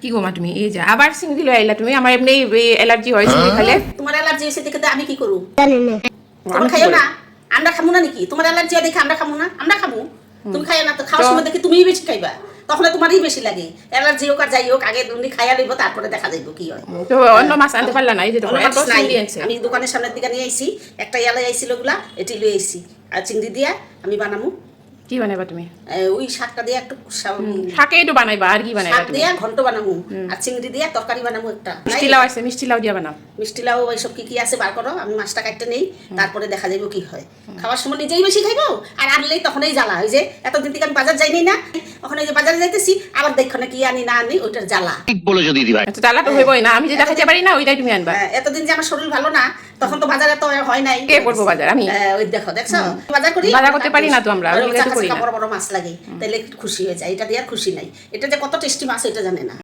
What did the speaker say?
কি গো মা তুমি এই যে আবার চিংড়ি লই আইলা তুমি আমার এমনি অ্যালার্জি হয় চিংড়ি খেলে তোমার অ্যালার্জি হয়েছে দেখে আমি কি করু আমি তোমার কি খাইও করব? না আমরা খামু না নাকি তোমার অ্যালার্জি দেখে আমরা খামু না আমরা খামু তুমি খাইও না তো খাওয়ার সময় দেখে তুমিই বেশি খাইবা তখন তোমারই বেশি লাগে অ্যালার্জি হোক আর যাই হোক আগে তুমি খাইয়া লইব তারপরে দেখা যাইব কি হয় তো অন্য মাছ আনতে পারলা না এই যে অন্য এত মাছ নাই। চিংড়ি আনছে আমি দোকানের সামনের দিকে নিয়ে আইছি একটা ইয়ালাই আইছিল গুলা এটি লই আইছি আর চিংড়ি দিয়া আমি বানামু কি বানাইবা তুমি ওই শাকটা দিয়ে একটু শাকে একটু বানাইবা আর কি বানাইবা শাক তুমি দিয়া ঘন্ট বানামু আর চিংড়ি দিয়া তরকারি বানামু একটা মিষ্টি লাউ আছে মিষ্টি লাউ দিয়া বানাও মিষ্টি লাউ এইসব কি কি আছে বার করো আমি মাছটা কাটতে নেই তারপরে দেখা যাইব কি হয় খাওয়ার সময় নিজেই বেশি খাইবো আর আনলেই তখনই জ্বালা ওই যে এতদিন থেকে আমি বাজার যাইনি না ওখানে যে বাজারে যাইতেছি আবার দেখো না কি আনি না আনি ওইটার জ্বালা ঠিক বলেছো দিদি ভাই তো জ্বালা তো হইবই না আমি যেটা খাইতে পারি না ওইটাই তুমি আনবা এতদিন যে আমার শরীর ভালো না তখন তো বাজারে তো হয় নাই কে করবো বাজার আমি ওই দেখছো বাজার করি বাজার করতে পারি না তো আমরা, আর ওই ওই তো করি না। বড় বড় মাছ লাগে তাইলে একটু খুশি হয়ে যায় এটা দিয়ে আর খুশি নাই এটা যে কত টেস্টি মাছ এটা জানে না